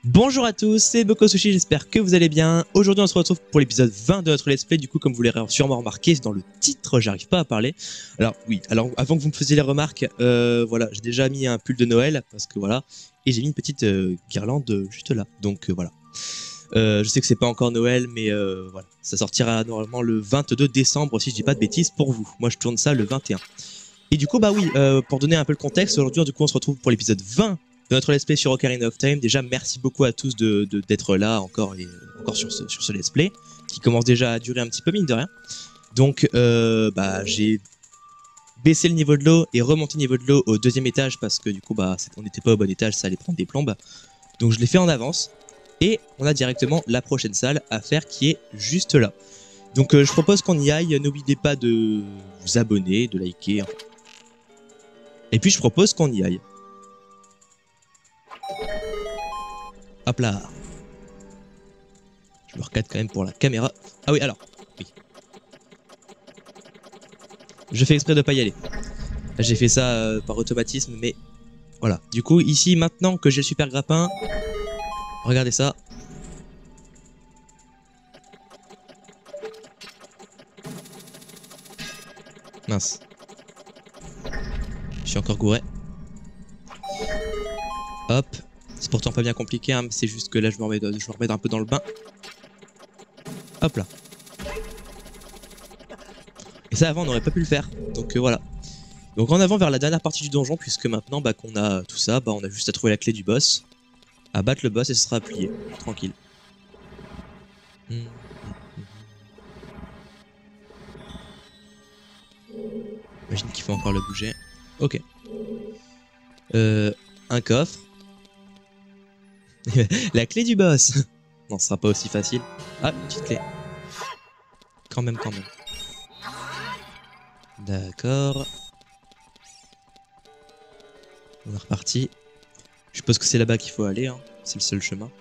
Bonjour à tous, c'est Boko Sushi, j'espère que vous allez bien. Aujourd'hui on se retrouve pour l'épisode 20 de notre let's play. Du coup, comme vous l'avez sûrement remarqué, dans le titre j'arrive pas à parler. Alors oui, alors avant que vous me faisiez les remarques, voilà, j'ai déjà mis un pull de Noël, parce que voilà, et j'ai mis une petite guirlande juste là, donc voilà. Je sais que c'est pas encore Noël, mais voilà, ça sortira normalement le 22 décembre si je dis pas de bêtises pour vous. Moi je tourne ça le 21. Et du coup, bah oui, pour donner un peu le contexte, aujourd'hui du coup on se retrouve pour l'épisode 20 de notre let's play sur Ocarina of Time. Déjà, merci beaucoup à tous d'être là encore et encore sur ce let's play qui commence déjà à durer un petit peu mine de rien. Donc, bah j'ai baissé le niveau de l'eau et remonté le niveau de l'eau au deuxième étage parce que du coup, bah on n'était pas au bon étage, ça allait prendre des plombes. Donc je l'ai fait en avance et on a directement la prochaine salle à faire qui est juste là. Donc je propose qu'on y aille. N'oubliez pas de vous abonner, de liker. Et puis je propose qu'on y aille. Hop là. Je me recadre quand même pour la caméra. Ah oui, alors. Oui. Je fais exprès de pas y aller. J'ai fait ça par automatisme, mais voilà. Du coup, ici, maintenant que j'ai le super grappin, regardez ça. Mince. Je suis encore gouré. Hop. C'est pourtant pas bien compliqué, hein, mais c'est juste que là, je me remets un peu dans le bain. Hop là. Et ça, avant, on n'aurait pas pu le faire. Donc voilà. Donc en avant vers la dernière partie du donjon, puisque maintenant bah, qu'on a tout ça, bah, on a juste à trouver la clé du boss, à battre le boss et ce sera plié. Tranquille. Imagine qu'il faut encore le bouger. Ok. Un coffre. La clé du boss. Non, ce sera pas aussi facile. Ah, une petite clé. Quand même. D'accord. On est reparti. Je suppose que c'est là-bas qu'il faut aller, hein. C'est le seul chemin.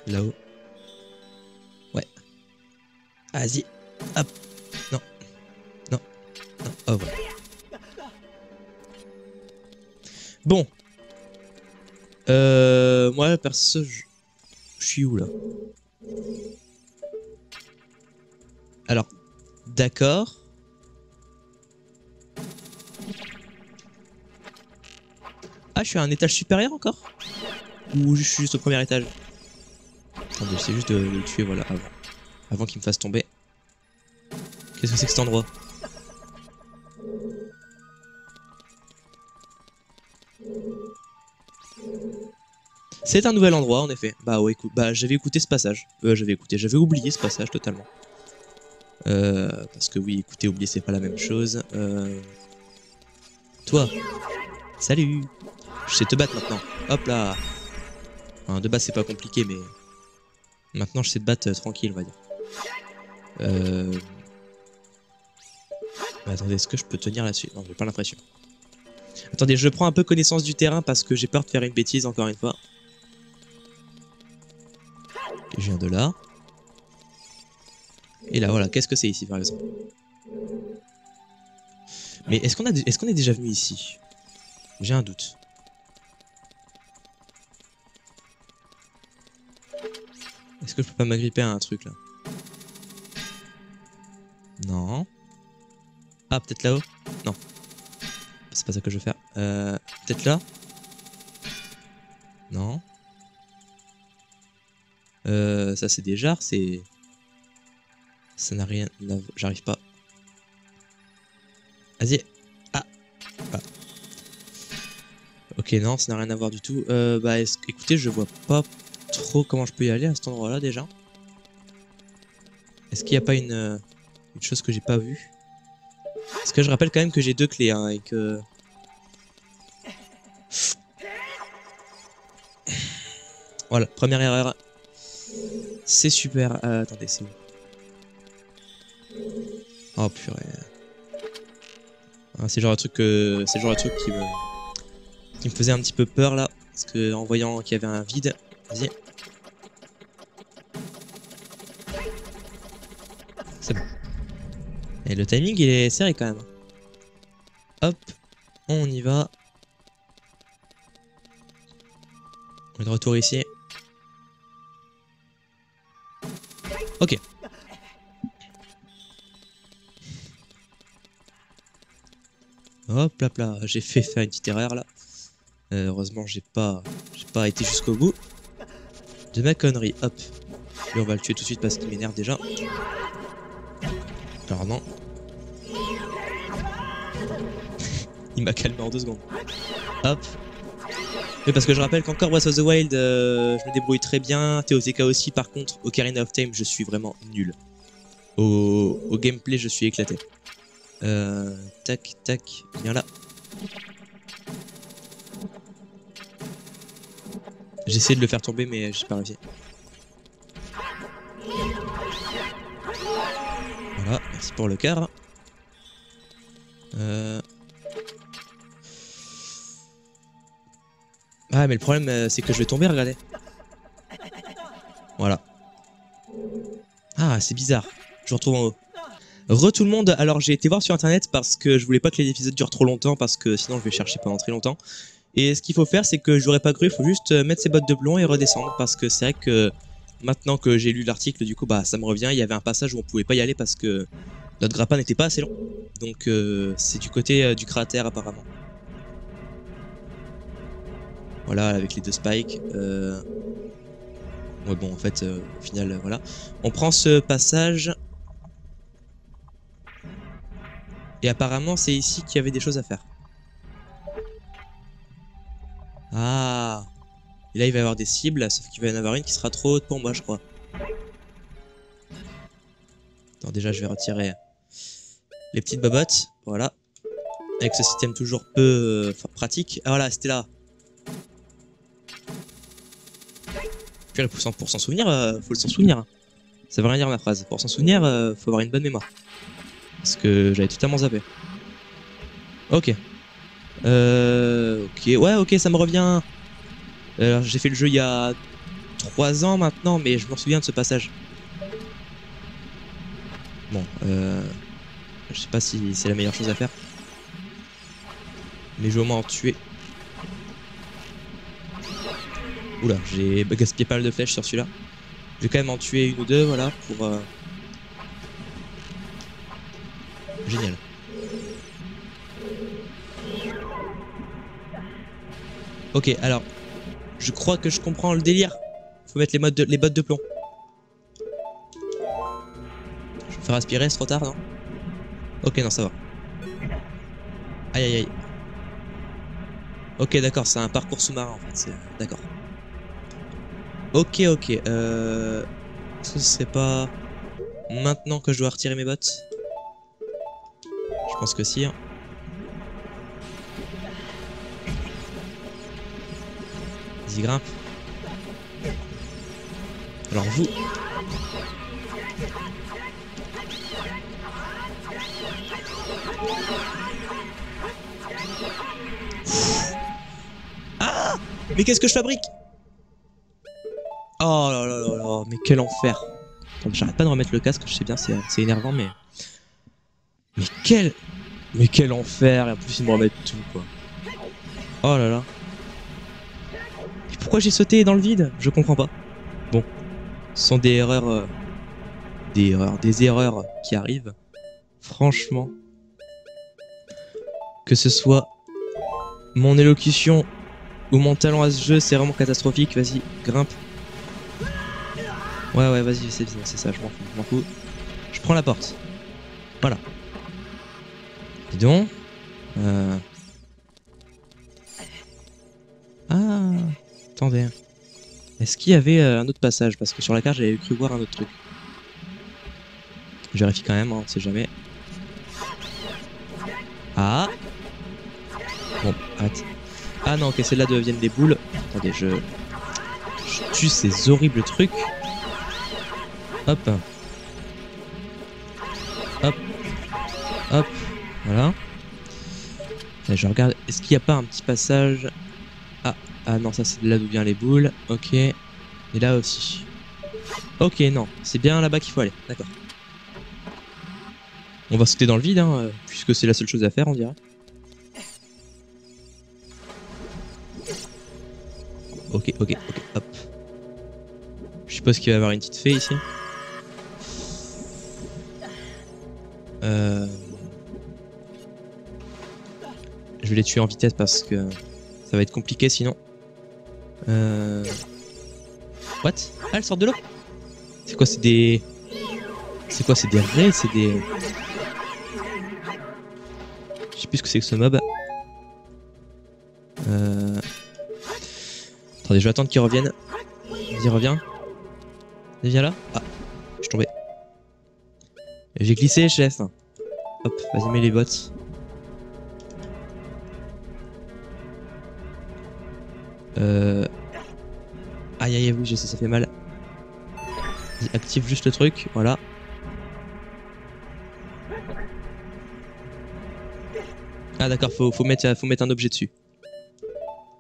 Là-haut. Ouais. Vas-y. Hop. Non. Oh, voilà. Bon. Moi, perso, je suis où, là? Alors, d'accord. Ah, je suis à un étage supérieur encore? Ou je suis juste au premier étage? Attendez, j'essaie juste de le tuer, voilà, avant qu'il me fasse tomber. Qu'est-ce que c'est que cet endroit? C'est un nouvel endroit, en effet. Bah ouais, écoute, bah j'avais écouté ce passage. J'avais oublié ce passage totalement. Parce que oui, écoutez, oublier c'est pas la même chose. Toi, salut. Je sais te battre maintenant. Hop là. Enfin, de base c'est pas compliqué, mais maintenant je sais te battre tranquille, on va dire. Mais attendez, est-ce que je peux tenir là-dessus? Non, j'ai pas l'impression. Attendez, je prends un peu connaissance du terrain parce que j'ai peur de faire une bêtise encore une fois. Je viens de là. Et là, voilà, qu'est-ce que c'est ici par exemple? Mais est-ce qu'on est déjà venu ici? J'ai un doute. Est-ce que je peux pas m'agripper à un truc là? Non. Ah, peut-être là-haut? Non. C'est pas ça que je veux faire. Peut-être là? Non. Ça c'est des jarres, c'est... Ça n'a rien... J'arrive pas. Vas-y. Ah. Ok, non, ça n'a rien à voir du tout. Bah écoutez, je vois pas trop comment je peux y aller à cet endroit-là déjà. Est-ce qu'il n'y a pas une chose que j'ai pas vue? Parce que je rappelle quand même que j'ai deux clés, hein, et que... Voilà, première erreur. C'est super. Attendez, c'est où? Oh purée. Ah, c'est le genre de truc qui me faisait un petit peu peur là. Parce que en voyant qu'il y avait un vide. Vas-y. C'est bon. Et le timing il est serré quand même. Hop, on y va. est de retour ici. Ok. Hop là là, j'ai fait faire une petite erreur là. Heureusement j'ai pas été jusqu'au bout de ma connerie. Hop. Lui on va le tuer tout de suite parce qu'il m'énerve déjà. Alors non. Il m'a calmé en 2 secondes. Hop. Oui, parce que je rappelle qu'encore Breath of the Wild, je me débrouille très bien. TOTK aussi, par contre, Ocarina of Time, je suis vraiment nul. Au gameplay, je suis éclaté. Tac, tac, viens là. J'ai essayé de le faire tomber, mais j'ai pas réussi. Voilà, merci pour le quart. Ah, mais le problème, c'est que je vais tomber, regardez. Voilà. Ah, c'est bizarre. Je retrouve en haut. Tout le monde, alors j'ai été voir sur internet parce que je voulais pas que les épisodes durent trop longtemps parce que sinon je vais chercher pendant très longtemps. Et ce qu'il faut faire, c'est que j'aurais pas cru, il faut juste mettre ses bottes de plomb et redescendre parce que c'est vrai que maintenant que j'ai lu l'article, du coup, bah ça me revient. Il y avait un passage où on pouvait pas y aller parce que notre grappin n'était pas assez long. Donc c'est du côté du cratère apparemment. Voilà, avec les 2 spikes. Ouais, bon, en fait, au final, voilà. On prend ce passage. Et apparemment, c'est ici qu'il y avait des choses à faire. Ah. Et là, il va y avoir des cibles, sauf qu'il va y en avoir une qui sera trop haute pour moi, je crois. Attends, déjà, je vais retirer les petites bobottes. Voilà. Avec ce système toujours peu pratique. Ah, voilà, c'était là. Puis, pour s'en souvenir, faut s'en souvenir. Ça veut rien dire ma phrase. Pour s'en souvenir, faut avoir une bonne mémoire. Parce que j'avais totalement zappé. Ok. Ok. Ouais, ok, ça me revient. Alors, j'ai fait le jeu il y a 3 ans maintenant, mais je m'en souviens de ce passage. Bon, je sais pas si c'est la meilleure chose à faire. Mais je vais au moins en tuer. Oula, j'ai gaspillé pas mal de flèches sur celui-là. Je vais quand même en tuer 1 ou 2, voilà, pour... Génial. Ok, alors, je crois que je comprends le délire. Faut mettre les bottes de plomb. Je vais me faire aspirer, c'est trop tard, non? Ok, non, ça va. Aïe, aïe, aïe. Ok, d'accord, c'est un parcours sous-marin, en fait. D'accord. Ok, ok. Ce serait pas... Maintenant que je dois retirer mes bottes? Je pense que si. Hein. Vas-y, grimpe. Alors vous... Ah! Mais qu'est-ce que je fabrique? Oh là là là là, mais quel enfer. Attends, j'arrête pas de remettre le casque, je sais bien, c'est énervant, mais... Mais quel enfer, et en plus ils me remettent tout, quoi. Oh là là. Et pourquoi j'ai sauté dans le vide? Je comprends pas. Bon, ce sont des erreurs... des erreurs qui arrivent. Franchement. Que ce soit mon élocution ou mon talent à ce jeu, c'est vraiment catastrophique. Vas-y, grimpe. Ouais, ouais, vas-y, c'est ça, je m'en fous. Je prends la porte. Voilà. Dis donc. Ah, attendez. Est-ce qu'il y avait un autre passage? Parce que sur la carte, j'avais cru voir un autre truc. Je vérifie quand même, hein, on sait jamais. Ah. Bon, arrête. Ah non, ok, celles-là deviennent des boules. Attendez, je tue ces horribles trucs. Hop. Hop. Hop. Voilà. Et je regarde, est-ce qu'il n'y a pas un petit passage? Ah non, ça c'est de là d'où viennent les boules. Ok. Et là aussi. Ok, non. C'est bien là-bas qu'il faut aller. D'accord. On va sauter dans le vide, hein, puisque c'est la seule chose à faire, on dirait. ok, hop. Je suppose qu'il va y avoir une petite fée ici. Je vais les tuer en vitesse parce que ça va être compliqué sinon. What? Ah, elles sortent de l'eau? C'est quoi? C'est des... C'est quoi? C'est des raies? C'est des... Je sais plus ce que c'est que ce mob. Attendez, je vais attendre qu'il revienne. Vas-y, reviens. Viens là. Ah, je suis tombé. J'ai glissé, chef. Hop, vas-y, mets les bottes. Aïe aïe, oui, je sais, ça fait mal. Active juste le truc, voilà. Ah d'accord, faut mettre un objet dessus.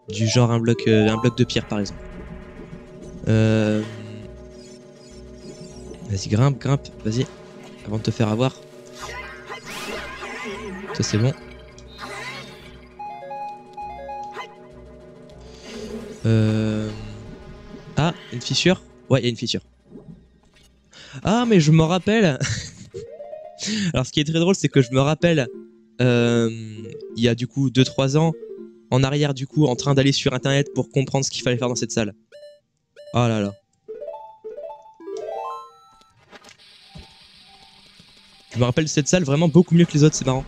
Du genre un bloc de pierre par exemple. Vas-y, grimpe, vas-y. Avant de te faire avoir. Ça c'est bon. Ah, une fissure? Ouais, il y a une fissure. Ah, mais je me rappelle. Alors, ce qui est très drôle, c'est que je me rappelle, il y a du coup 2-3 ans, en arrière, du coup, en train d'aller sur internet pour comprendre ce qu'il fallait faire dans cette salle. Oh là là. Je me rappelle de cette salle vraiment beaucoup mieux que les autres, c'est marrant.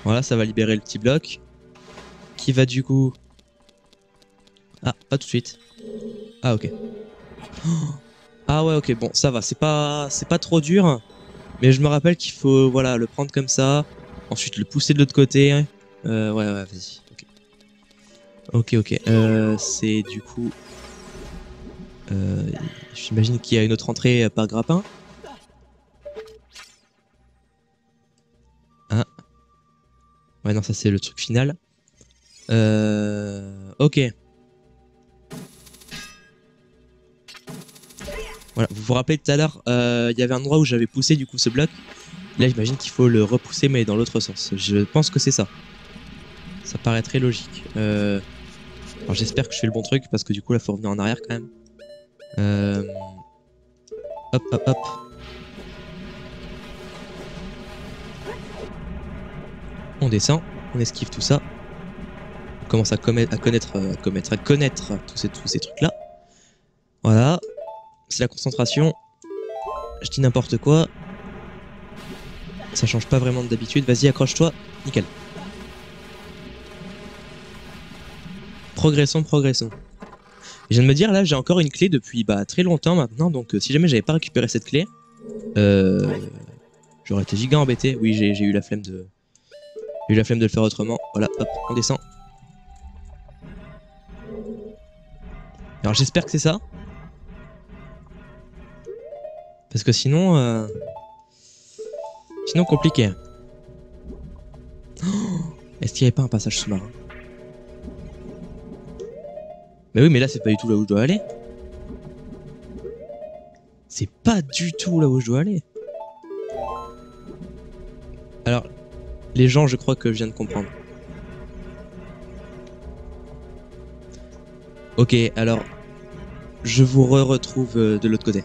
Voilà, ça va libérer le petit bloc. Qui va du coup... Ah, pas tout de suite. Ah, ok. Ah ouais, ok, bon, ça va, c'est pas trop dur. Mais je me rappelle qu'il faut, voilà, le prendre comme ça. Ensuite, le pousser de l'autre côté. Ouais, vas-y. Ok. C'est du coup... j'imagine qu'il y a une autre entrée par grappin. Ah. Ouais, non, ça c'est le truc final. Ok. Voilà, vous vous rappelez tout à l'heure, il y avait un endroit où j'avais poussé du coup ce bloc. Là, j'imagine qu'il faut le repousser, mais dans l'autre sens. Je pense que c'est ça. Ça paraît très logique. Alors j'espère que je fais le bon truc, parce que du coup, là, faut revenir en arrière quand même. Hop. On descend, on esquive tout ça. On commence à connaître tous ces trucs-là. Voilà. C'est la concentration. Je dis n'importe quoi. Ça change pas vraiment d'habitude. Vas-y, accroche-toi. Nickel. Progressons. Et je viens de me dire, là, j'ai encore une clé depuis très longtemps maintenant. Donc, si jamais j'avais pas récupéré cette clé, j'aurais été giga embêté. Oui, j'ai eu la flemme de... J'ai eu la flemme de le faire autrement. Voilà, hop, on descend. Alors, j'espère que c'est ça. Parce que sinon... Sinon, compliqué. Oh, est-ce qu'il n'y avait pas un passage sous-marin? Mais oui, mais là, c'est pas du tout là où je dois aller. C'est pas du tout là où je dois aller. Alors, les gens, je crois que je viens de comprendre. Ok, alors, je vous retrouve de l'autre côté.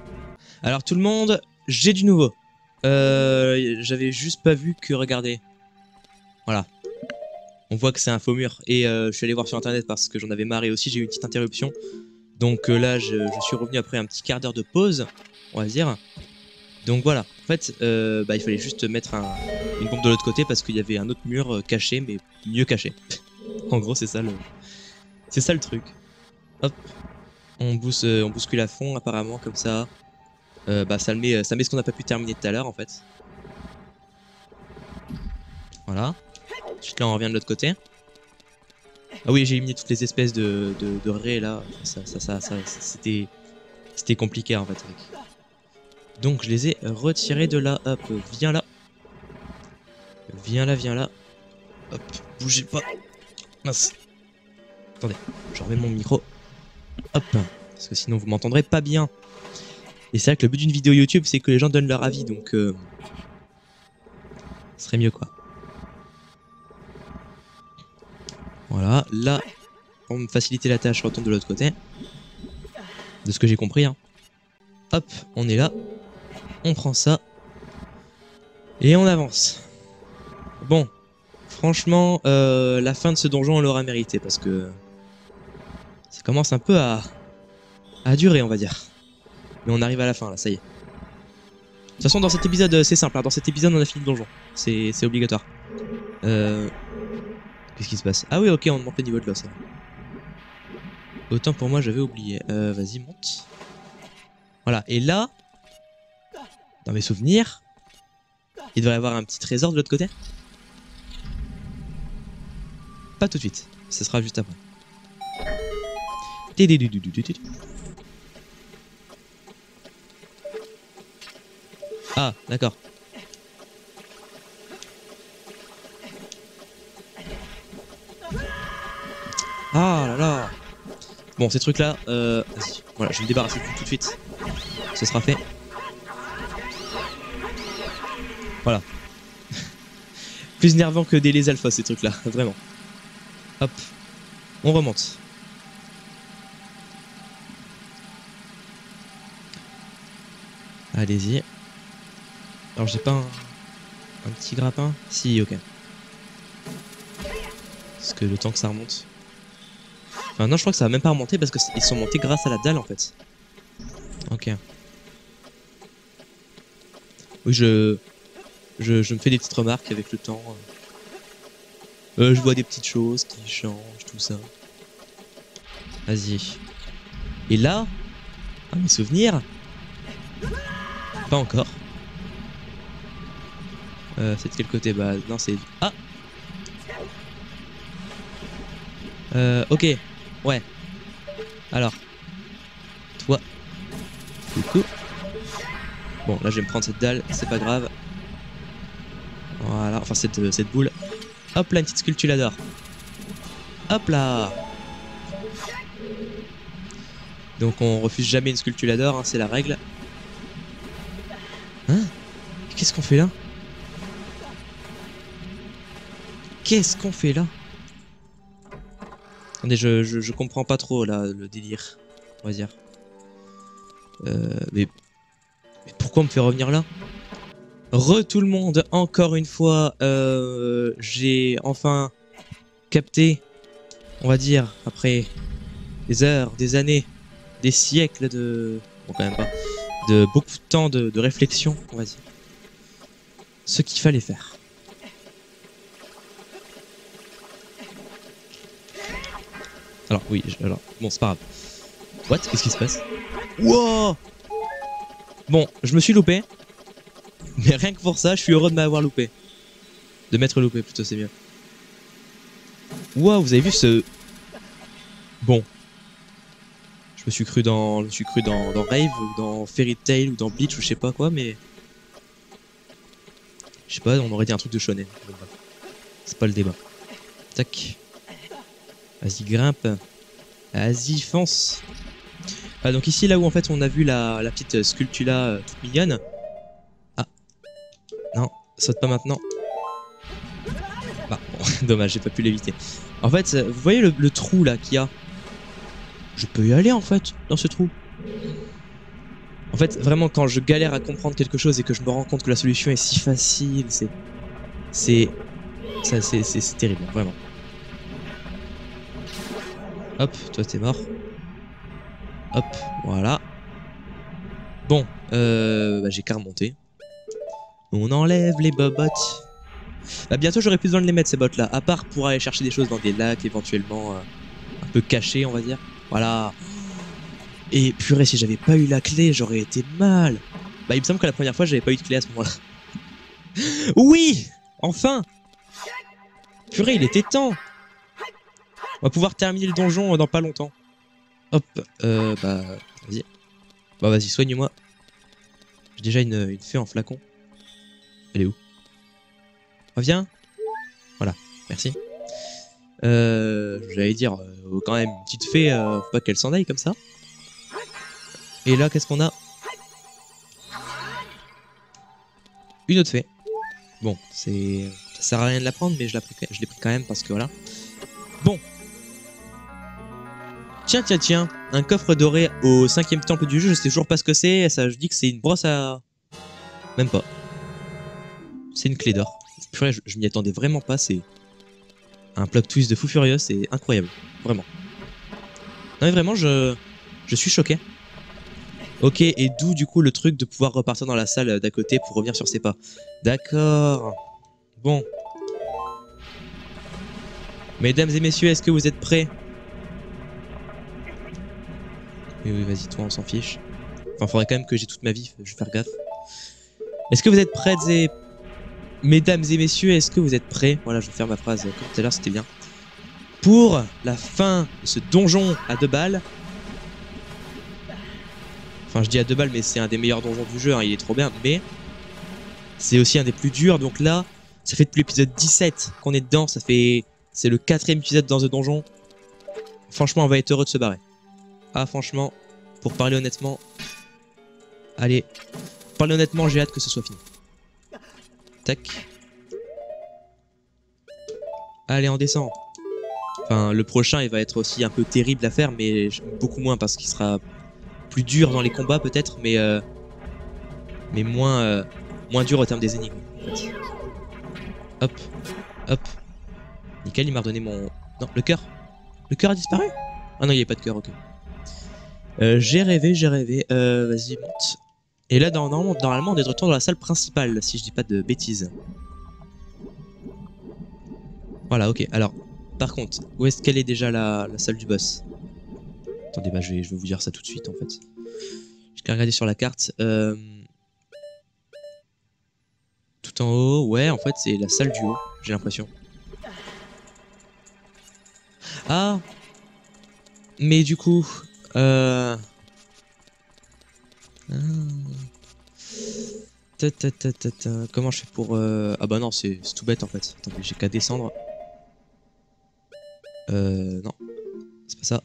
Alors, tout le monde, j'ai du nouveau. J'avais juste pas vu que, regardez. Voilà. On voit que c'est un faux mur. Et je suis allé voir sur internet parce que j'en avais marre et aussi j'ai eu une petite interruption. Donc là, je suis revenu après un petit quart d'heure de pause, on va dire. Donc voilà, en fait, il fallait juste mettre une bombe de l'autre côté parce qu'il y avait un autre mur caché, mais mieux caché. En gros, c'est ça le truc. Hop, on bouscule à fond apparemment comme ça. Ça met ce qu'on n'a pas pu terminer tout à l'heure en fait. Voilà. Ensuite là, on revient de l'autre côté. Ah oui, j'ai éliminé toutes les espèces de raies là. C'était compliqué en fait. Donc je les ai retirés de là. Hop, viens là. Viens là. Hop, bougez pas. Mince. Attendez, je remets mon micro. Hop, parce que sinon vous m'entendrez pas bien. Et c'est vrai que le but d'une vidéo YouTube, c'est que les gens donnent leur avis, donc ce serait mieux quoi. Voilà, là, pour me faciliter la tâche, je retourne de l'autre côté. De ce que j'ai compris, hein. Hop, on est là. On prend ça. Et on avance. Bon. Franchement, la fin de ce donjon, on l'aura mérité parce que ça commence un peu à durer, on va dire. Mais on arrive à la fin, là, ça y est. De toute façon, dans cet épisode, c'est simple. Hein, dans cet épisode, on a fini le donjon. C'est obligatoire. Qu'est-ce qui se passe? Ah oui, ok, on monte le niveau de l'os. Autant pour moi, j'avais oublié. Vas-y, monte. Voilà, et là, dans mes souvenirs, il devrait y avoir un petit trésor de l'autre côté. Pas tout de suite, ce sera juste après. Ah, d'accord. Ah là là. Bon, ces trucs-là, vas-y. Voilà, je vais me débarrasser de tout de suite. Ce sera fait. Voilà. Plus énervant que des les alphas, ces trucs-là, vraiment. Hop. On remonte. Allez-y. Alors, j'ai pas un petit grappin? Si, ok. Parce que le temps que ça remonte. Enfin, non, je crois que ça va même pas remonter parce qu'ils sont montés grâce à la dalle en fait. Ok. Oui, je me fais des petites remarques avec le temps. Je vois des petites choses qui changent, tout ça. Vas-y. Et là, à mes souvenirs, pas encore. C'est de quel côté? Bah non, c'est... Ah! Ok. Ouais. Alors. Toi. Coucou. Bon, là je vais me prendre cette dalle, c'est pas grave. Voilà, enfin cette boule. Hop là, une petite sculptulador. Hop là. Donc on refuse jamais une sculptulador, hein, c'est la règle. Hein? Qu'est-ce qu'on fait là? Qu'est-ce qu'on fait là? Attendez, je comprends pas trop là le délire, on va dire. Mais pourquoi on me fait revenir là? Tout le monde, encore une fois, j'ai enfin capté, on va dire, après des heures, des années, des siècles de... Bon, quand même pas. De beaucoup de temps de réflexion, on va dire. Ce qu'il fallait faire. Alors, oui, alors, bon, c'est pas grave. What? Qu'est-ce qui se passe? Wow! Bon, je me suis loupé. Mais rien que pour ça, je suis heureux de m'avoir loupé. De m'être loupé, plutôt, c'est mieux. Wow, vous avez vu ce... Bon. Je me suis cru dans Rave, ou dans Fairy Tail, ou dans Bleach, ou je sais pas quoi, mais... Je sais pas, on aurait dit un truc de shonen. C'est pas le débat. Tac. Vas-y, grimpe. Vas-y, fonce. Ah, donc ici, là où en fait on a vu la petite sculptula toute mignonne. Ah. Non, saute pas maintenant. Bah, bon, dommage, j'ai pas pu l'éviter. En fait, vous voyez le trou là qu'il y a? Je peux y aller en fait, dans ce trou. En fait, vraiment, quand je galère à comprendre quelque chose et que je me rends compte que la solution est si facile, c'est terrible, vraiment. Hop, toi t'es mort. Hop, voilà. Bon, bah, j'ai qu'à remonter. On enlève les bobottes. Bah, bientôt j'aurai plus besoin de les mettre ces bottes là. À part pour aller chercher des choses dans des lacs éventuellement un peu cachés, on va dire. Voilà. Et purée, si j'avais pas eu la clé, j'aurais été mal. Bah, il me semble que la première fois, j'avais pas eu de clé à ce moment-là. Oui! Enfin! Purée, il était temps! On va pouvoir terminer le donjon dans pas longtemps. Hop, bah, vas-y. Bah, vas-y, soigne-moi. J'ai déjà une fée en flacon. Elle est où? Reviens. Voilà, merci. J'allais dire, quand même, une petite fée, faut pas qu'elle s'en aille comme ça. Et là, qu'est-ce qu'on a? Une autre fée. Bon, ça sert à rien de la prendre, mais je l'ai pris quand même parce que voilà. Bon. Tiens, tiens, tiens. Un coffre doré au 5e temple du jeu. Je sais toujours pas ce que c'est. Ça, je dis que c'est une brosse à... Même pas. C'est une clé d'or. Purée, je m'y attendais vraiment pas. C'est un plot twist de fou furieux. C'est incroyable. Vraiment. Non mais vraiment, je suis choqué. Ok, et d'où du coup le truc de pouvoir repartir dans la salle d'à côté pour revenir sur ses pas. D'accord. Bon. Mesdames et messieurs, est-ce que vous êtes prêts? Oui, oui, vas-y, toi, on s'en fiche. Enfin, faudrait quand même que j'ai toute ma vie, je vais faire gaffe. Est-ce que vous êtes prêtes et... Mesdames et messieurs, est-ce que vous êtes prêts? Voilà, je vais faire ma phrase comme tout à l'heure, c'était bien. Pour la fin de ce donjon à 2 balles. Enfin, je dis à 2 balles, mais c'est un des meilleurs donjons du jeu, hein, il est trop bien, mais... C'est aussi un des plus durs, donc là, ça fait depuis l'épisode 17 qu'on est dedans, ça fait... C'est le 4e épisode dans ce donjon. Franchement, on va être heureux de se barrer. Ah, franchement, pour parler honnêtement... Allez, pour parler honnêtement, j'ai hâte que ce soit fini. Tac. Allez, on descend. Enfin, le prochain, il va être aussi un peu terrible à faire, mais beaucoup moins parce qu'il sera plus dur dans les combats peut-être, mais moins dur au terme des énigmes. En fait. Hop, hop. Nickel, il m'a redonné mon... Non, le cœur. Le cœur a disparu? Ah non, il n'y avait pas de cœur, ok. J'ai rêvé, j'ai rêvé. Vas-y, monte. Et là, normalement, on est de retour dans la salle principale, si je dis pas de bêtises. Voilà, ok. Alors, par contre, où est-ce qu'elle est déjà la salle du boss? Attendez, bah je vais vous dire ça tout de suite, en fait. J'ai qu'à regarder sur la carte. Tout en haut, ouais, en fait, c'est la salle du haut, j'ai l'impression. Ah! Mais du coup... Ah. Comment je fais pour... Ah bah non, c'est tout bête en fait. Attendez, j'ai qu'à descendre. Non. C'est pas ça.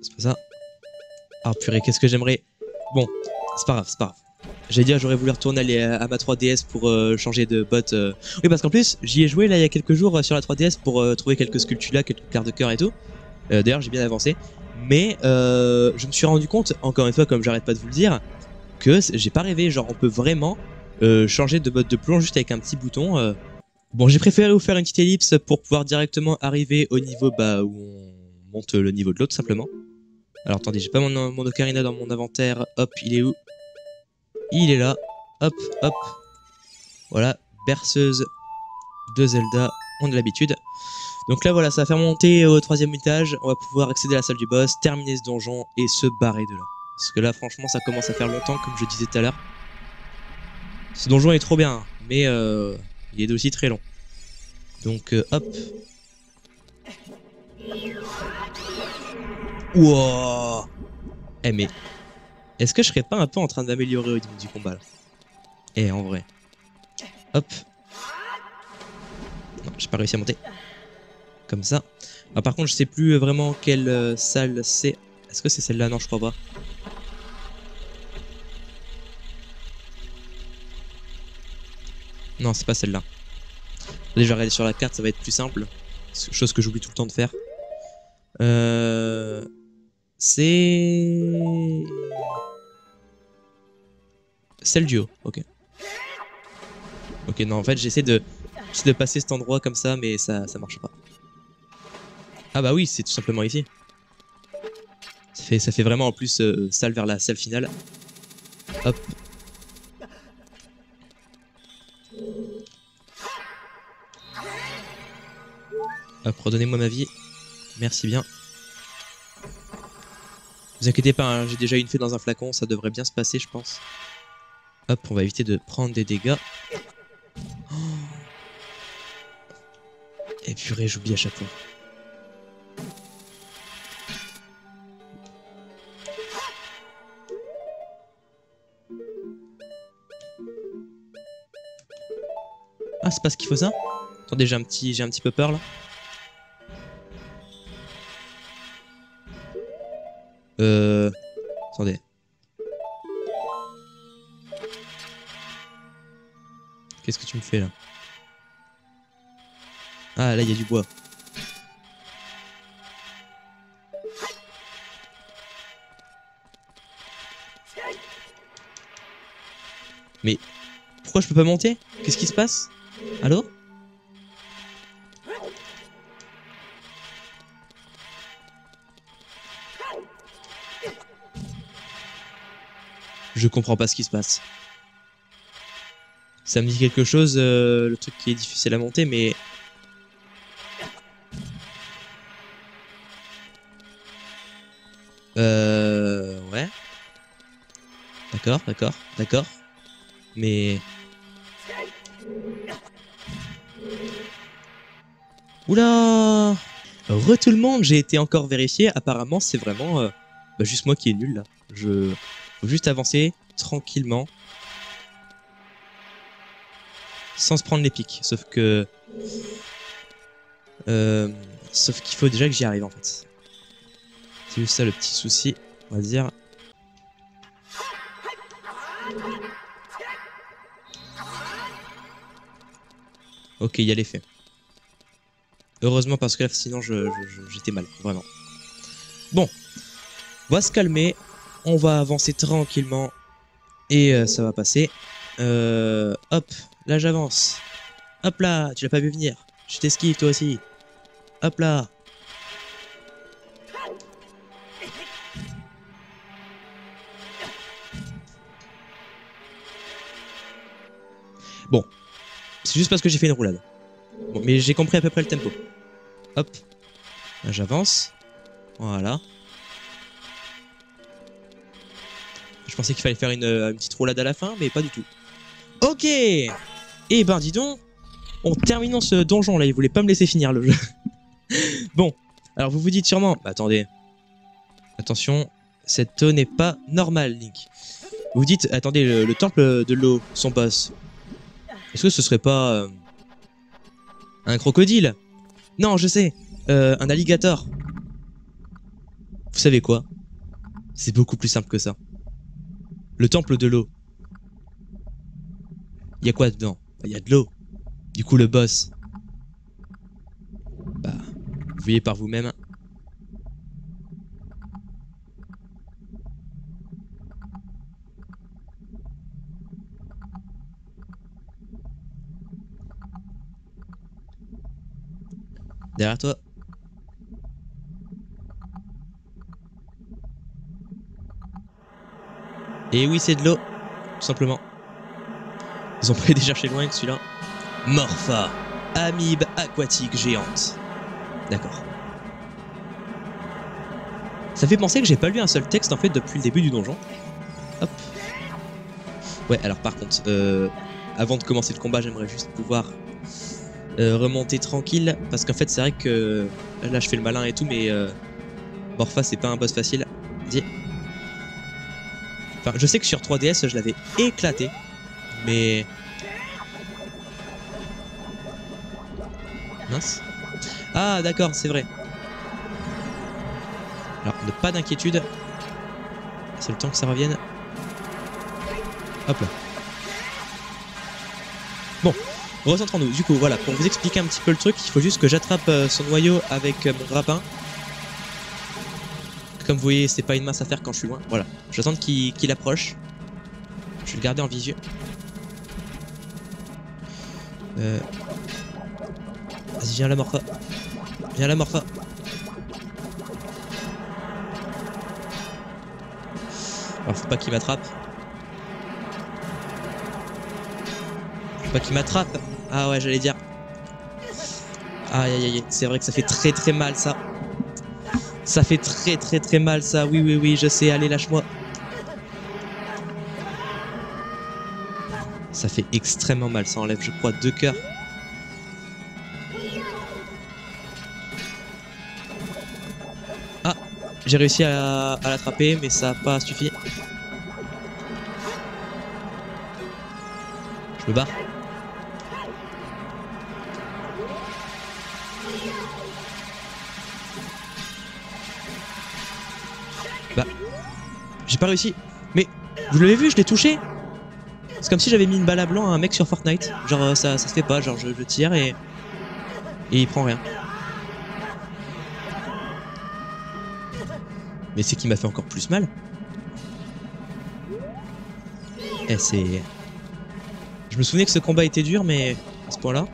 C'est pas ça. Ah purée, qu'est-ce que j'aimerais... Bon, c'est pas grave, c'est pas grave. J'ai dit, j'aurais voulu retourner à ma 3DS pour changer de bot. Oui, parce qu'en plus, j'y ai joué là il y a quelques jours sur la 3DS pour trouver quelques sculptures là, quelques cartes de cœur et tout. D'ailleurs, j'ai bien avancé. Mais je me suis rendu compte, encore une fois, comme j'arrête pas de vous le dire, que j'ai pas rêvé. Genre, on peut vraiment changer de mode de plonge juste avec un petit bouton. Bon, j'ai préféré vous faire une petite ellipse pour pouvoir directement arriver au niveau où on monte le niveau de l'eau, tout simplement. Alors, attendez, j'ai pas mon ocarina dans mon inventaire. Hop, il est où? Il est là. Hop, hop. Voilà, berceuse de Zelda, on a l'habitude. Donc là, voilà, ça va faire monter au 3e étage. On va pouvoir accéder à la salle du boss, terminer ce donjon et se barrer de là. Parce que là, franchement, ça commence à faire longtemps, comme je disais tout à l'heure. Ce donjon est trop bien, mais il est aussi très long. Donc, hop. Wouah. Eh mais, est-ce que je serais pas un peu en train d'améliorer au niveau du combat là? Eh, en vrai. Hop. Non, j'ai pas réussi à monter. Comme ça. Ah, par contre, je sais plus vraiment quelle salle c'est. Est-ce que c'est celle-là? Non, je crois pas. Non, c'est pas celle-là. Déjà, regarder sur la carte, ça va être plus simple. Chose que j'oublie tout le temps de faire. C'est... Celle du haut, ok. Ok, non, en fait, j'essaie de passer cet endroit comme ça, mais ça marche pas. Ah bah oui, c'est tout simplement ici. Ça fait vraiment en plus salle vers la salle finale. Hop. Hop, redonnez-moi ma vie. Merci bien. Vous inquiétez pas, hein, j'ai déjà une fée dans un flacon, ça devrait bien se passer, je pense. Hop, on va éviter de prendre des dégâts. Oh. Et purée, j'oublie à chaque fois. Ah, c'est parce qu'il faut ça? Attendez, j'ai un petit peu peur là. Attendez. Qu'est-ce que tu me fais là? Ah, là, il y a du bois. Mais pourquoi je peux pas monter? Qu'est-ce qui se passe? Allô? Je comprends pas ce qui se passe. Ça me dit quelque chose, le truc qui est difficile à monter, mais... Ouais. D'accord, d'accord, d'accord. Mais... Oula! Re tout le monde, j'ai été encore vérifié. Apparemment, c'est vraiment juste moi qui est nul là. Faut juste avancer tranquillement. Sans se prendre les pics. Sauf que... sauf qu'il faut déjà que j'y arrive en fait. C'est juste ça le petit souci, on va dire. Ok, il y a l'effet. Heureusement parce que là, sinon j'étais mal, vraiment. Bon, on va se calmer. On va avancer tranquillement. Et ça va passer. Hop, là j'avance. Hop là, tu l'as pas vu venir. Je t'esquive toi aussi. Hop là. Bon, c'est juste parce que j'ai fait une roulade. Bon, mais j'ai compris à peu près le tempo. Hop, là j'avance. Voilà. Je pensais qu'il fallait faire une petite roulade à la fin, mais pas du tout. Ok. Eh ben dis donc, en terminant ce donjon là, il voulait pas me laisser finir le jeu. Bon, alors vous vous dites sûrement, bah, attendez, attention, cette eau n'est pas normale, Link. Vous vous dites, attendez, le temple de l'eau, son boss, est-ce que ce serait pas un crocodile? Non, je sais, un alligator. Vous savez quoi? C'est beaucoup plus simple que ça. Le temple de l'eau. Il y a quoi dedans? Il y a de l'eau. Du coup, le boss, bah, vous voyez par vous-même. Derrière toi. Et oui, c'est de l'eau, tout simplement. Ils ont pas été chercher loin que celui-là. Morpha, amibe aquatique géante. D'accord. Ça fait penser que j'ai pas lu un seul texte en fait depuis le début du donjon. Hop. Ouais, alors par contre, avant de commencer le combat, j'aimerais juste pouvoir remonter tranquille. Parce qu'en fait, c'est vrai que là, je fais le malin et tout, mais Morpha, c'est pas un boss facile. Dis. Enfin, je sais que sur 3DS, je l'avais éclaté. Mais... Mince. Ah, d'accord, c'est vrai. Alors, ne pas d'inquiétude. C'est le temps que ça revienne. Hop là. Bon, recentrons-nous. Du coup, voilà, pour vous expliquer un petit peu le truc, il faut juste que j'attrape son noyau avec mon grappin. Comme vous voyez, c'est pas une mince affaire quand je suis loin. Voilà, j'attends qu'il approche. Je vais le garder en visu. Vas-y, viens là, Morpha. Viens là, Morpha. Alors, faut pas qu'il m'attrape. Faut pas qu'il m'attrape. Ah ouais, j'allais dire. Aïe aïe aïe, c'est vrai que ça fait très très mal ça. Ça fait très très très mal ça. Oui oui oui, je sais. Allez, lâche-moi. Ça fait extrêmement mal. Ça enlève, je crois, 2 cœurs. Ah, j'ai réussi à l'attraper, mais ça n'a pas suffi. Je me barre. Bah, j'ai pas réussi. Mais, vous l'avez vu, je l'ai touché. C'est comme si j'avais mis une balle à blanc à un mec sur Fortnite. Genre, ça se fait pas. Genre, je tire et il prend rien. Mais c'est qui m'a fait encore plus mal. Eh, c'est... Je me souvenais que ce combat était dur, mais à ce point-là.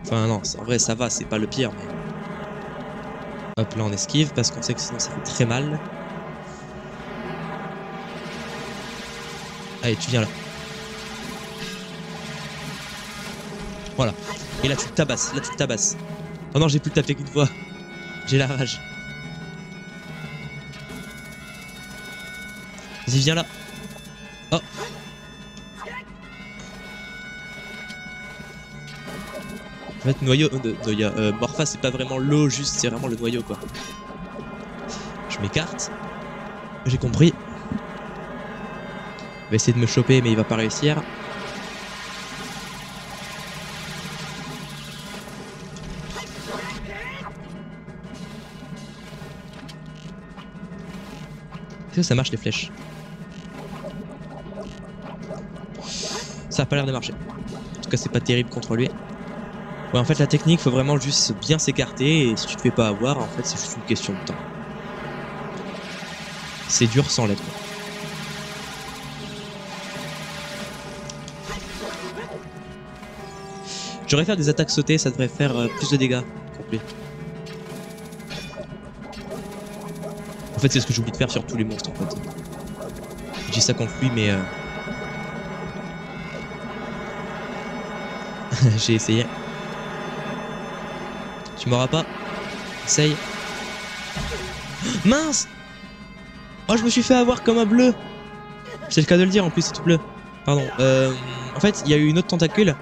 Enfin non, en vrai ça va, c'est pas le pire. Mais... Hop là on esquive parce qu'on sait que sinon ça fait très mal. Allez, tu viens là. Voilà. Et là tu le tabasses, là tu le tabasses. Oh non, j'ai pu le taper qu'une fois. J'ai la rage. Vas-y, viens là. Oh. En fait, noyau, Morpha, c'est pas vraiment l'eau, juste, c'est vraiment le noyau, quoi. Je m'écarte. J'ai compris. Il va essayer de me choper, mais il va pas réussir. Est-ce que ça marche, les flèches? Ça a pas l'air de marcher. En tout cas, c'est pas terrible contre lui. Ouais, en fait, la technique, faut vraiment juste bien s'écarter, et si tu te fais pas avoir, en fait, c'est juste une question de temps. C'est dur sans l'être. J'aurais faire des attaques sautées, ça devrait faire plus de dégâts complet. En fait, c'est ce que j'oublie de faire sur tous les monstres, en fait. Je dis ça contre lui, mais... J'ai essayé. Tu m'auras pas? Essaye. Mince! Oh, je me suis fait avoir comme un bleu. C'est le cas de le dire, en plus, c'est tout bleu. Pardon. En fait, il y a eu une autre tentacule.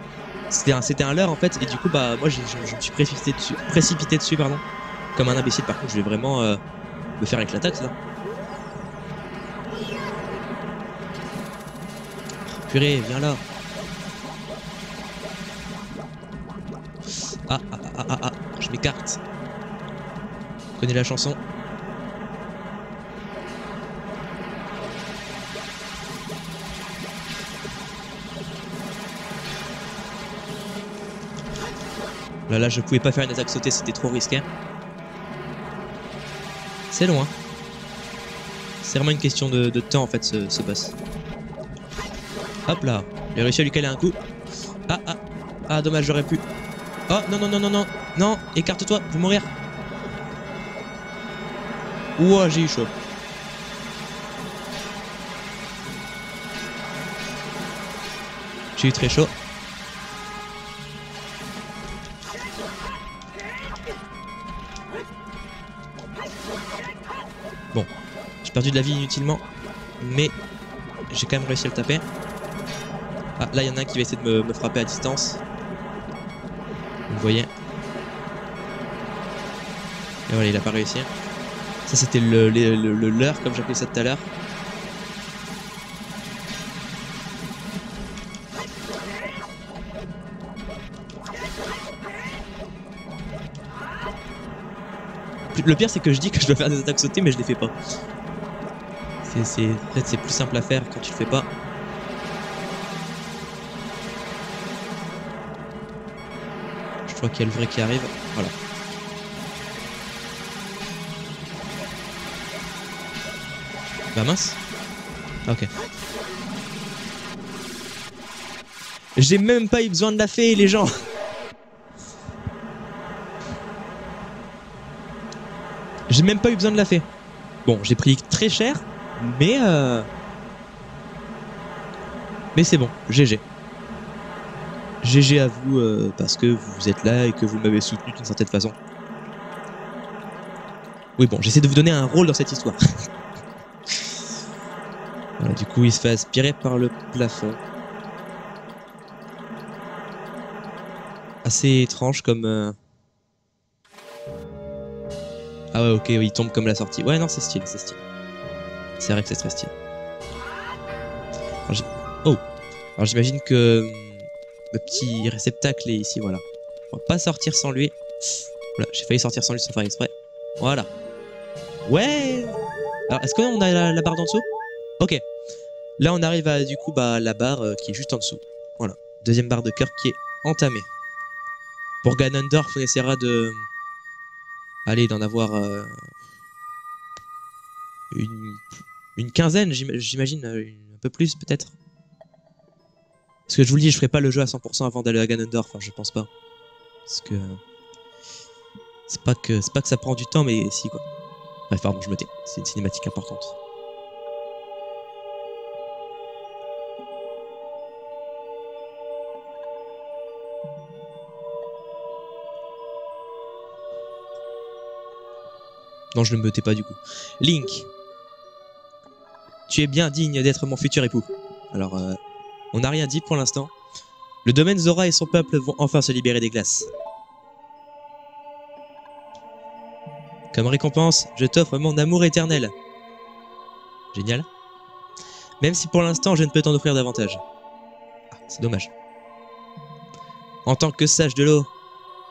C'était un leurre, en fait, et du coup, bah, moi, je me suis précipité dessus, pardon. Comme un imbécile, par contre, je vais vraiment me faire avec l'attaque, là. Purée, viens là. Ah, je m'écarte. Je connais la chanson. Là, je pouvais pas faire une attaque sautée, c'était trop risqué. C'est loin. C'est vraiment une question de temps, en fait, ce boss. Hop là. J'ai réussi à lui caler un coup. Ah, dommage, j'aurais pu. Oh, non, écarte-toi, je vais mourir. Ouah, j'ai eu chaud. J'ai eu très chaud. Bon, j'ai perdu de la vie inutilement, mais j'ai quand même réussi à le taper. Ah, là, il y en a un qui va essayer de me frapper à distance. Vous voyez. Et voilà, il a pas réussi. Ça, c'était le leurre, comme j'appelais ça tout à l'heure. Le pire, c'est que je dis que je dois faire des attaques sautées, mais je les fais pas. En fait, c'est plus simple à faire quand tu le fais pas. Je crois qu'il y a le vrai qui arrive. Voilà. Bah mince. Ok. J'ai même pas eu besoin de la fée, les gens. J'ai même pas eu besoin de la fée. Bon, j'ai pris très cher, mais c'est bon, GG. GG à vous parce que vous êtes là et que vous m'avez soutenu d'une certaine façon. Oui, bon, j'essaie de vous donner un rôle dans cette histoire. Voilà, du coup, il se fait aspirer par le plafond. Assez étrange comme... Ah ouais, ok, oui, il tombe comme la sortie. Ouais, non, c'est stylé, c'est stylé. C'est vrai que c'est très stylé. Alors j'imagine que le petit réceptacle est ici, voilà. On va pas sortir sans lui. Voilà, j'ai failli sortir sans lui sans faire exprès. Voilà. Ouais. Alors, est-ce qu'on a la barre d'en dessous? Ok. Là, on arrive à, du coup, bah, la barre qui est juste en dessous. Voilà. Deuxième barre de cœur qui est entamée. Pour Ganondorf, on essaiera de... Allez, d'en avoir une quinzaine, j'imagine. Un peu plus, peut-être. Parce que je vous le dis, je ferai pas le jeu à 100% avant d'aller à Ganondorf, enfin je pense pas. Parce que... C'est pas que ça prend du temps, mais si quoi. Bref, pardon, je me tais. C'est une cinématique importante. Non, je ne me tais pas du coup. Link. Tu es bien digne d'être mon futur époux. Alors, on n'a rien dit pour l'instant. Le domaine Zora et son peuple vont enfin se libérer des glaces. Comme récompense, je t'offre mon amour éternel. Génial. Même si pour l'instant, je ne peux t'en offrir davantage. Ah, c'est dommage. En tant que sage de l'eau,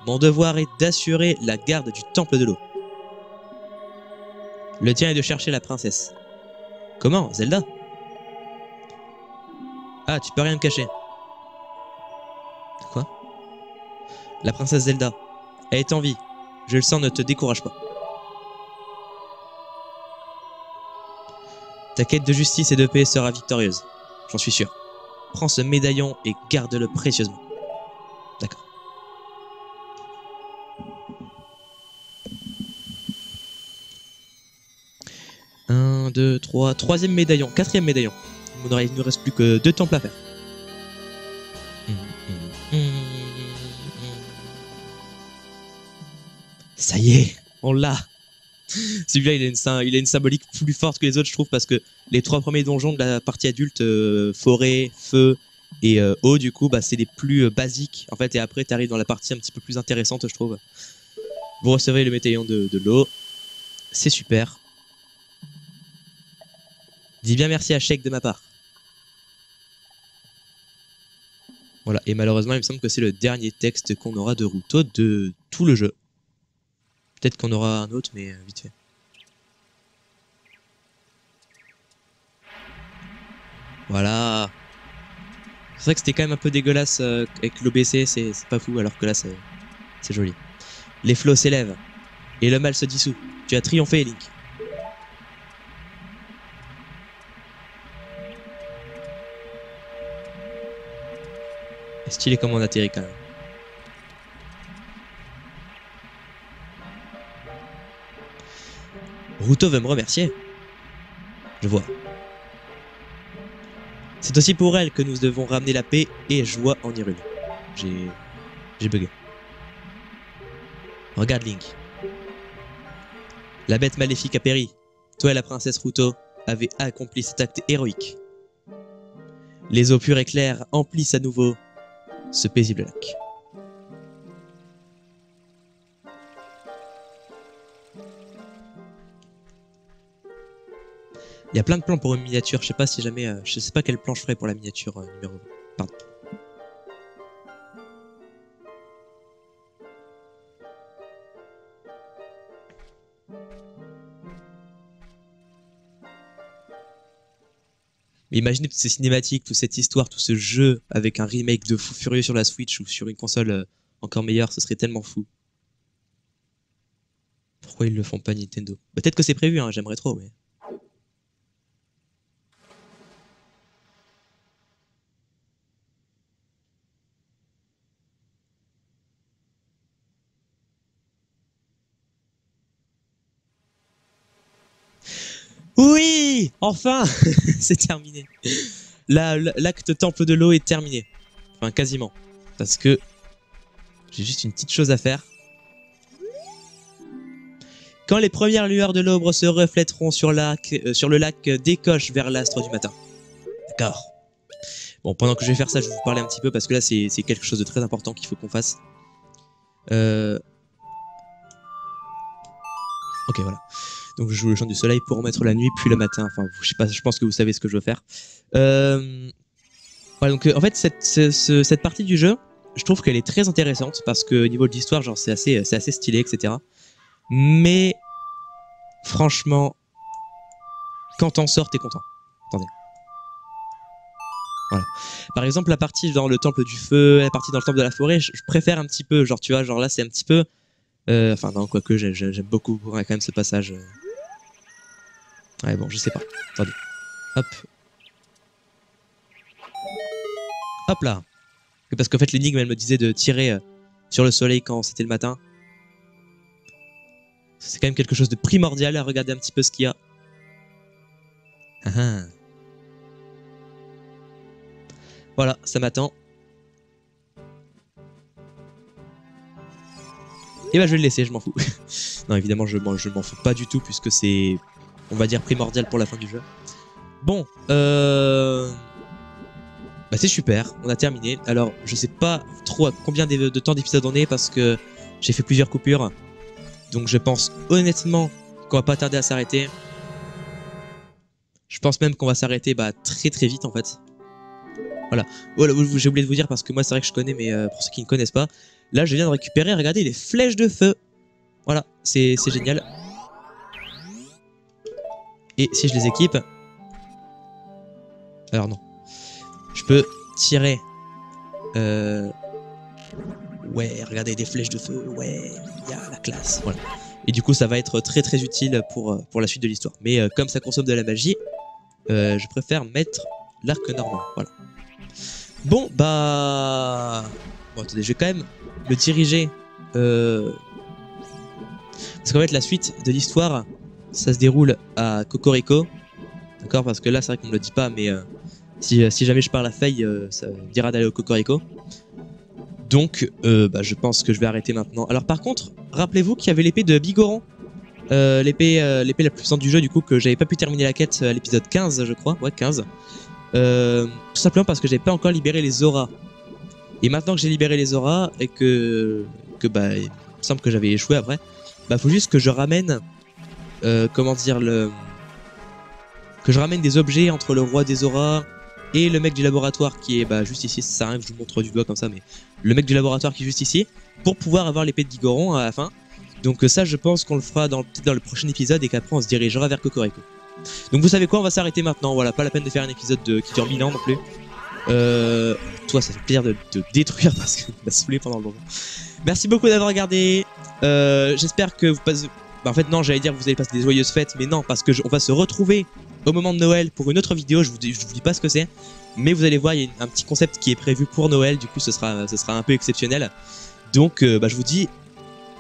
mon devoir est d'assurer la garde du temple de l'eau. Le tien est de chercher la princesse. Comment, Zelda? Ah, tu peux rien me cacher. Quoi? La princesse Zelda. Elle est en vie. Je le sens, ne te décourage pas. Ta quête de justice et de paix sera victorieuse. J'en suis sûr. Prends ce médaillon et garde-le précieusement. D'accord. Un, deux, trois. Troisième médaillon. Quatrième médaillon. Il ne reste plus que 2 temples à faire. Ça y est, on l'a. Celui-là, il a une symbolique plus forte que les autres, je trouve, parce que les 3 premiers donjons de la partie adulte, forêt, feu et eau, du coup, bah, c'est les plus basiques, en fait, et après, t'arrives dans la partie un petit peu plus intéressante, je trouve. Vous recevez le médaillon de l'eau, c'est super. Dis bien merci à Sheik de ma part. Voilà, et malheureusement, il me semble que c'est le dernier texte qu'on aura de Ruto de tout le jeu. Peut-être qu'on aura un autre, mais vite fait. Voilà. C'est vrai que c'était quand même un peu dégueulasse avec l'OBC, c'est pas fou, alors que là, c'est joli. Les flots s'élèvent, et le mal se dissout. Tu as triomphé, Link. Stylé comme on atterrit quand même. Ruto veut me remercier. Je vois. C'est aussi pour elle que nous devons ramener la paix et joie en Hyrule. J'ai bugué. Regarde Link. La bête maléfique a péri. Toi et la princesse Ruto avez accompli cet acte héroïque. Les eaux pures et claires emplissent à nouveau ce paisible lac. Il y a plein de plans pour une miniature. Je sais pas si jamais, je sais pas quel plan je ferai pour la miniature numéro 20. Pardon. Mais imaginez toutes ces cinématiques, toute cette histoire, tout ce jeu avec un remake de fou furieux sur la Switch ou sur une console encore meilleure, ce serait tellement fou. Pourquoi ils le font pas Nintendo? Peut-être que c'est prévu, hein, j'aimerais trop, mais... Oui, enfin, c'est terminé. L'acte temple de l'eau est terminé. Enfin, quasiment. Parce que j'ai juste une petite chose à faire. Quand les premières lueurs de l'aube se reflèteront sur le lac, décoche vers l'astre du matin. D'accord. Bon, pendant que je vais faire ça, je vais vous parler un petit peu parce que là, c'est quelque chose de très important qu'il faut qu'on fasse. Ok, voilà. Donc je joue le chant du soleil pour remettre la nuit, puis le matin. Enfin, je sais pas, je pense que vous savez ce que je veux faire. Voilà, donc en fait, cette partie du jeu, je trouve qu'elle est très intéressante parce que au niveau de l'histoire, genre c'est assez stylé, etc. Mais franchement, quand t'en sors, t'es content. Attendez. Voilà. Par exemple, la partie dans le temple du feu, la partie dans le temple de la forêt, je préfère un petit peu. Genre, tu vois, genre là, c'est un petit peu. Enfin, non, quoique, j'aime beaucoup quand même ce passage. Ouais, bon, je sais pas. Attendez. Hop. Hop là. Parce qu'en fait l'énigme elle me disait de tirer sur le soleil quand c'était le matin. C'est quand même quelque chose de primordial à regarder un petit peu ce qu'il y a. Ah ah. Voilà, ça m'attend. Et bah je vais le laisser, je m'en fous. Non évidemment je m'en fous pas du tout puisque c'est, on va dire, primordial pour la fin du jeu. Bon, bah c'est super, on a terminé. Alors je sais pas trop à combien de temps d'épisode on est parce que j'ai fait plusieurs coupures. Donc je pense honnêtement qu'on va pas tarder à s'arrêter. Je pense même qu'on va s'arrêter très très vite en fait. Voilà, j'ai oublié de vous dire parce que moi c'est vrai que je connais, mais pour ceux qui ne connaissent pas, là je viens de récupérer, regardez, les flèches de feu. Voilà, c'est génial. Et si je les équipe... Alors non. Je peux tirer... Ouais, regardez, des flèches de feu, ouais, il y a la classe, voilà. Et du coup ça va être très très utile pour la suite de l'histoire. Mais comme ça consomme de la magie, je préfère mettre l'arc normand, voilà. Bon, bah... Bon, attendez, je vais quand même me diriger... Parce qu'en fait, la suite de l'histoire, ça se déroule à Cocorico. D'accord? Parce que là, c'est vrai qu'on me le dit pas, mais si jamais je parle à Faye, ça me dira d'aller au Cocorico. Donc, je pense que je vais arrêter maintenant. Alors par contre, rappelez-vous qu'il y avait l'épée de Bigoron. L'épée la plus puissante du jeu, du coup, que j'avais pas pu terminer la quête à l'épisode 15, je crois. Ouais, 15. Tout simplement parce que j'avais pas encore libéré les auras. Et maintenant que j'ai libéré les auras et que il me semble que j'avais échoué après, faut juste que je ramène comment dire, que je ramène des objets entre le roi des auras et le mec du laboratoire qui est juste ici. Ça sert à rien que je vous montre du doigt comme ça, mais le mec du laboratoire qui est juste ici pour pouvoir avoir l'épée de Bigoron à la fin. Donc ça, je pense qu'on le fera peut-être dans le prochain épisode et qu'après on se dirigera vers Cocorico. Donc vous savez quoi, on va s'arrêter maintenant. Voilà, pas la peine de faire un épisode qui dure 1000 ans non plus. Toi, ça fait plaisir de te détruire parce que tu m'as saoulé pendant le moment. Merci beaucoup d'avoir regardé. J'espère que vous passez... en fait non, j'allais dire que vous allez passer des joyeuses fêtes, mais non, parce que on va se retrouver au moment de Noël pour une autre vidéo. Je vous dis pas ce que c'est, mais vous allez voir, il y a un petit concept qui est prévu pour Noël. Du coup, ce sera un peu exceptionnel. Donc, je vous dis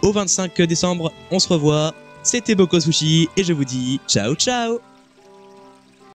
au 25 décembre, on se revoit. C'était Boko Sushi et je vous dis ciao ciao.